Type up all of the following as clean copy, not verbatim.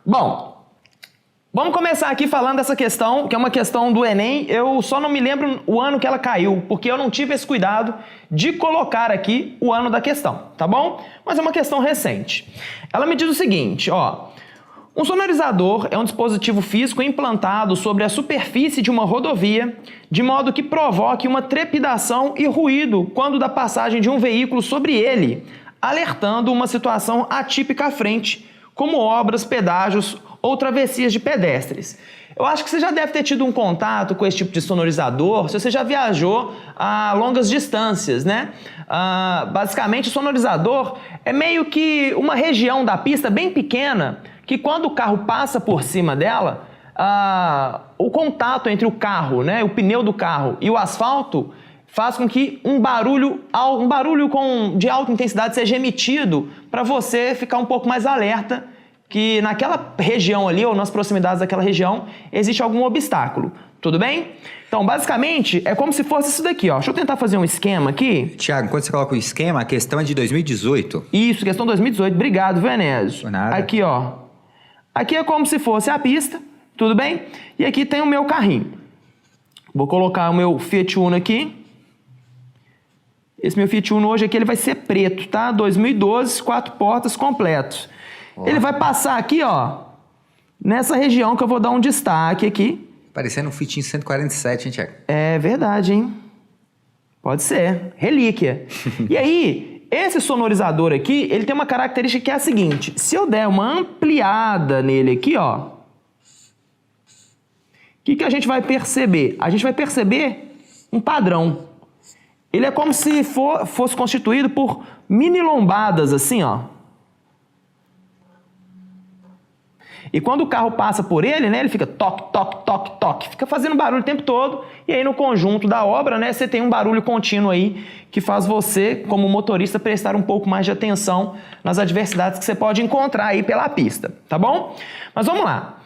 Bom, vamos começar aqui falando dessa questão, que é uma questão do Enem. Eu só não me lembro o ano que ela caiu, porque eu não tive esse cuidado de colocar aqui o ano da questão, tá bom? Mas é uma questão recente. Ela me diz o seguinte, ó. Um sonorizador é um dispositivo físico implantado sobre a superfície de uma rodovia, de modo que provoque uma trepidação e ruído quando da passagem de um veículo sobre ele, alertando uma situação atípica à frente, como obras, pedágios ou travessias de pedestres. Eu acho que você já deve ter tido um contato com esse tipo de sonorizador, se você já viajou a longas distâncias, né? Basicamente, o sonorizador é meio que uma região da pista bem pequena, que quando o carro passa por cima dela, o contato entre o carro, né, o pneu do carro e o asfalto faz com que um barulho de alta intensidade seja emitido para você ficar um pouco mais alerta que naquela região ali ou nas proximidades daquela região existe algum obstáculo. Tudo bem? Então, basicamente, é como se fosse isso daqui, ó. Deixa eu tentar fazer um esquema aqui. Tiago, quando você coloca o esquema, a questão é de 2018. Isso, questão 2018. Obrigado, Venésio. Por nada. Aqui, ó. Aqui é como se fosse a pista, tudo bem? E aqui tem o meu carrinho. Vou colocar o meu Fiat Uno aqui. Esse meu Fiat Uno hoje aqui ele vai ser preto, tá? 2012, 4 portas completos. Ó. Ele vai passar aqui, ó, nessa região que eu vou dar um destaque aqui. Parecendo um Fitinho 147, hein, Tiago? É verdade, hein? Pode ser. Relíquia. E aí, esse sonorizador aqui, ele tem uma característica que é a seguinte. Se eu der uma ampliada nele aqui, ó, o que a gente vai perceber? A gente vai perceber um padrão. Ele é como se fosse constituído por mini lombadas, assim, ó. E quando o carro passa por ele, né, ele fica toque, toque, toque, toque. Fica fazendo barulho o tempo todo. E aí no conjunto da obra, né, você tem um barulho contínuo aí que faz você, como motorista, prestar um pouco mais de atenção nas adversidades que você pode encontrar aí pela pista, tá bom? Mas vamos lá.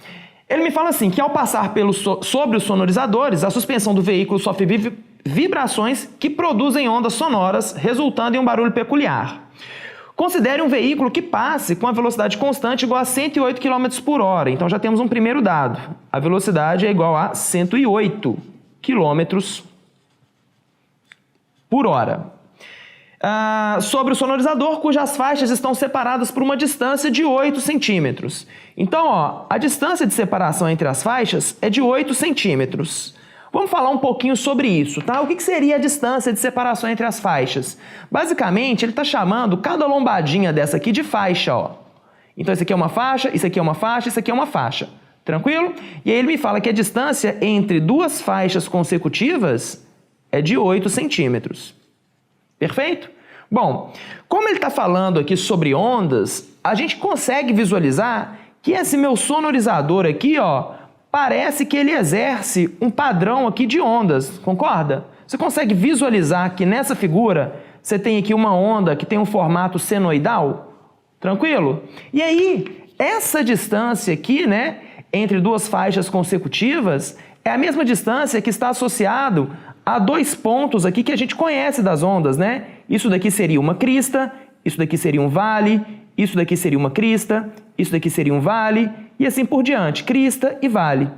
Ele me fala assim, que ao passar sobre os sonorizadores, a suspensão do veículo sofre vibrações que produzem ondas sonoras, resultando em um barulho peculiar. Considere um veículo que passe com a velocidade constante igual a 108 km por hora. Então já temos um primeiro dado. A velocidade é igual a 108 km por hora. Sobre o sonorizador, cujas faixas estão separadas por uma distância de 8 centímetros. Então, ó, a distância de separação entre as faixas é de 8 centímetros. Vamos falar um pouquinho sobre isso, tá? O que seria a distância de separação entre as faixas? Basicamente, ele está chamando cada lombadinha dessa aqui de faixa, ó. Então, isso aqui é uma faixa, isso aqui é uma faixa, isso aqui é uma faixa. Tranquilo? E aí ele me fala que a distância entre duas faixas consecutivas é de 8 centímetros. Perfeito? Bom, como ele está falando aqui sobre ondas, a gente consegue visualizar que esse meu sonorizador aqui, ó, parece que ele exerce um padrão aqui de ondas, concorda? Você consegue visualizar que nessa figura você tem aqui uma onda que tem um formato senoidal? Tranquilo? E aí, essa distância aqui, né, entre duas faixas consecutivas, é a mesma distância que está associado a dois pontos aqui que a gente conhece das ondas, né? Isso daqui seria uma crista, isso daqui seria um vale, isso daqui seria uma crista, isso daqui seria um vale, e assim por diante, crista e vale.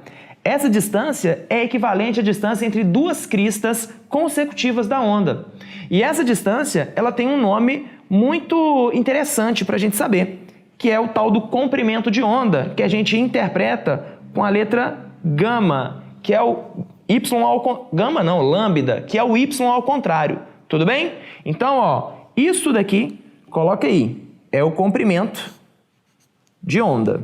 Essa distância é equivalente à distância entre duas cristas consecutivas da onda. E essa distância, ela tem um nome muito interessante para a gente saber, que é o tal do comprimento de onda, que a gente interpreta com a letra gama, que é o y ao gama não, lambda, que é o y ao contrário. Tudo bem? Então, ó, isso daqui, coloca aí, é o comprimento de onda.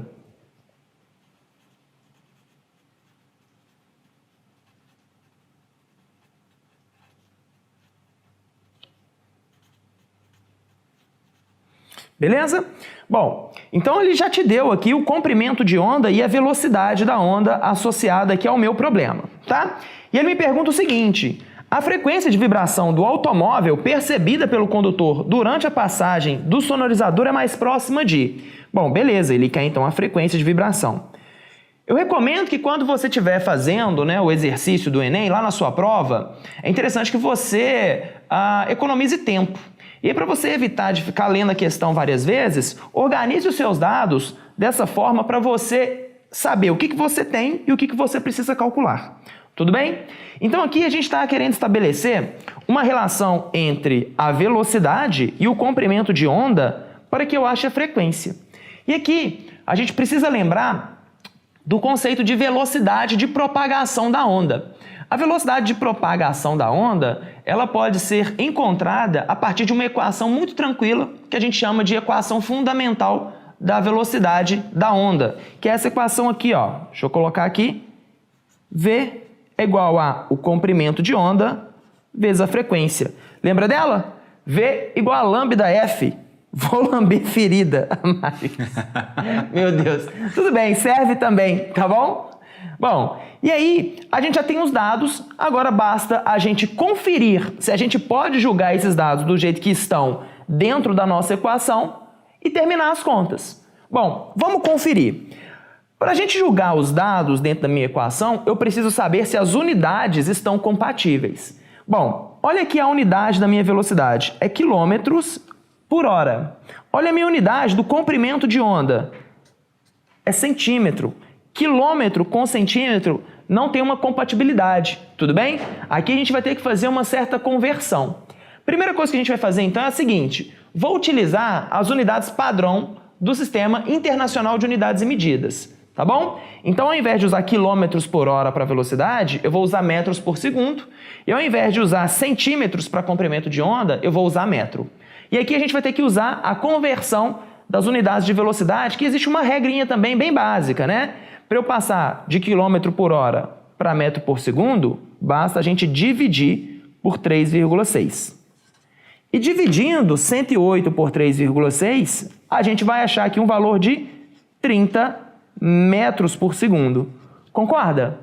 Beleza? Bom, então ele já te deu aqui o comprimento de onda e a velocidade da onda associada aqui ao meu problema, tá? E ele me pergunta o seguinte: a frequência de vibração do automóvel percebida pelo condutor durante a passagem do sonorizador é mais próxima de... Bom, beleza, ele quer então a frequência de vibração. Eu recomendo que quando você estiver fazendo, né, o exercício do Enem, lá na sua prova, é interessante que você economize tempo. E para você evitar de ficar lendo a questão várias vezes, organize os seus dados dessa forma para você saber o que você tem e o que você precisa calcular. Tudo bem? Então aqui a gente está querendo estabelecer uma relação entre a velocidade e o comprimento de onda para que eu ache a frequência. E aqui a gente precisa lembrar do conceito de velocidade de propagação da onda. A velocidade de propagação da onda, ela pode ser encontrada a partir de uma equação muito tranquila, que a gente chama de equação fundamental da velocidade da onda, que é essa equação aqui, ó. Deixa eu colocar aqui. V é igual a o comprimento de onda vezes a frequência. Lembra dela? V igual a lambda F. Vou lamber ferida. Meu Deus. Tudo bem, serve também, tá bom? Bom, e aí a gente já tem os dados, agora basta a gente conferir se a gente pode julgar esses dados do jeito que estão dentro da nossa equação e terminar as contas. Bom, vamos conferir. Para a gente julgar os dados dentro da minha equação, eu preciso saber se as unidades estão compatíveis. Bom, olha aqui a unidade da minha velocidade, é quilômetros por hora. Olha a minha unidade do comprimento de onda, é centímetro. Quilômetro com centímetro não tem uma compatibilidade, tudo bem? Aqui a gente vai ter que fazer uma certa conversão. Primeira coisa que a gente vai fazer então é a seguinte, vou utilizar as unidades padrão do Sistema Internacional de Unidades e Medidas, tá bom? Então ao invés de usar quilômetros por hora para velocidade, eu vou usar metros por segundo, e ao invés de usar centímetros para comprimento de onda, eu vou usar metro. E aqui a gente vai ter que usar a conversão das unidades de velocidade, que existe uma regrinha também bem básica, né? Para eu passar de quilômetro por hora para metro por segundo, basta a gente dividir por 3,6. E dividindo 108 por 3,6, a gente vai achar aqui um valor de 30 metros por segundo. Concorda?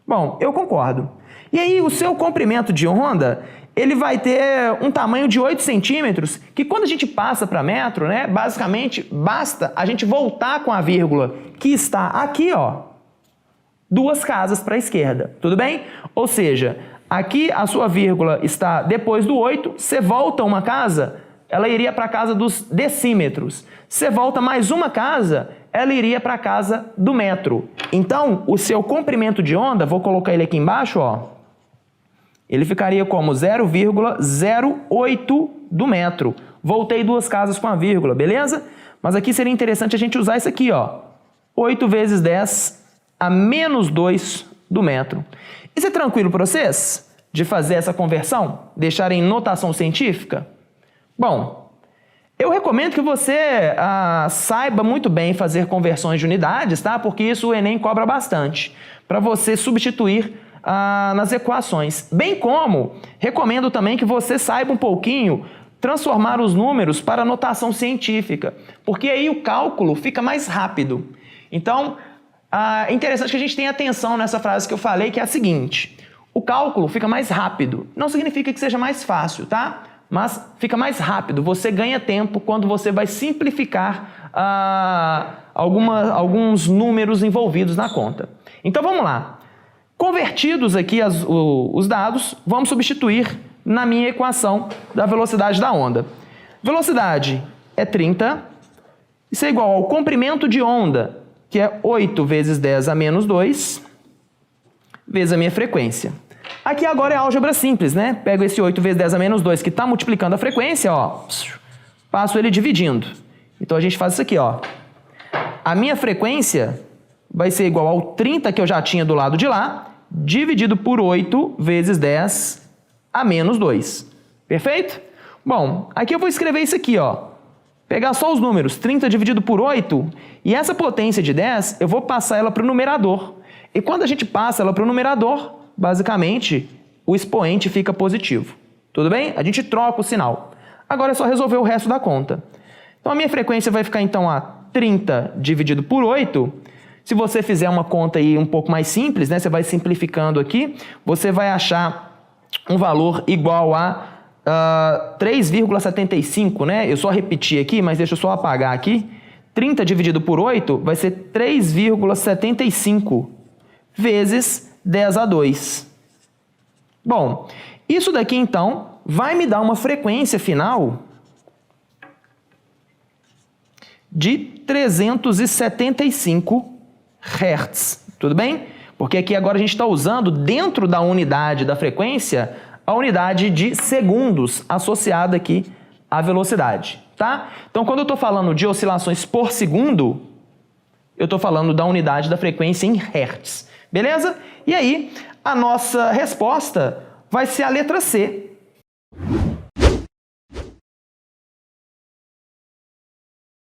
Bom, eu concordo. E aí o seu comprimento de onda, ele vai ter um tamanho de 8 centímetros, que quando a gente passa para metro, né, basicamente basta a gente voltar com a vírgula que está aqui, ó, 2 casas para a esquerda, tudo bem? Ou seja, aqui a sua vírgula está depois do 8, você volta uma casa, ela iria para a casa dos decímetros. Você volta mais uma casa, ela iria para a casa do metro. Então, o seu comprimento de onda, vou colocar ele aqui embaixo, ó, ele ficaria como 0,08 do metro. Voltei 2 casas com a vírgula, beleza? Mas aqui seria interessante a gente usar isso aqui, ó. 8 vezes 10 a menos 2 do metro. Isso é tranquilo para vocês? De fazer essa conversão? Deixar em notação científica? Bom, eu recomendo que você saiba muito bem fazer conversões de unidades, tá? Porque isso o Enem cobra bastante. Para você substituir nas equações. Bem como, recomendo também que você saiba um pouquinho transformar os números para notação científica, porque aí o cálculo fica mais rápido. Então, é interessante que a gente tenha atenção nessa frase que eu falei, que é a seguinte, o cálculo fica mais rápido. Não significa que seja mais fácil, tá? Mas fica mais rápido, você ganha tempo quando você vai simplificar alguns números envolvidos na conta. Então vamos lá. Convertidos aqui os dados, vamos substituir na minha equação da velocidade da onda. Velocidade é 30, isso é igual ao comprimento de onda, que é 8 vezes 10 a menos 2, vezes a minha frequência. Aqui agora é álgebra simples, né? Pego esse 8 vezes 10 a menos 2 que está multiplicando a frequência, ó, passo ele dividindo. Então a gente faz isso aqui, ó. A minha frequência vai ser igual ao 30 que eu já tinha do lado de lá, dividido por 8 vezes 10 a menos 2. Perfeito? Bom, aqui eu vou escrever isso aqui, ó. Pegar só os números, 30 dividido por 8, e essa potência de 10, eu vou passar ela para o numerador. E quando a gente passa ela para o numerador, basicamente, o expoente fica positivo. Tudo bem? A gente troca o sinal. Agora é só resolver o resto da conta. Então a minha frequência vai ficar então a 30 dividido por 8. Se você fizer uma conta aí um pouco mais simples, né, você vai simplificando aqui, você vai achar um valor igual a 3,75, né? Eu só repeti aqui, mas deixa eu só apagar aqui. 30 dividido por 8 vai ser 3,75 vezes 10 a 2. Bom, isso daqui então vai me dar uma frequência final de 375 Hz. Tudo bem? Porque aqui agora a gente está usando, dentro da unidade da frequência, a unidade de segundos associada aqui à velocidade, tá? Então, quando eu estou falando de oscilações por segundo, eu estou falando da unidade da frequência em Hertz, beleza? E aí, a nossa resposta vai ser a letra C,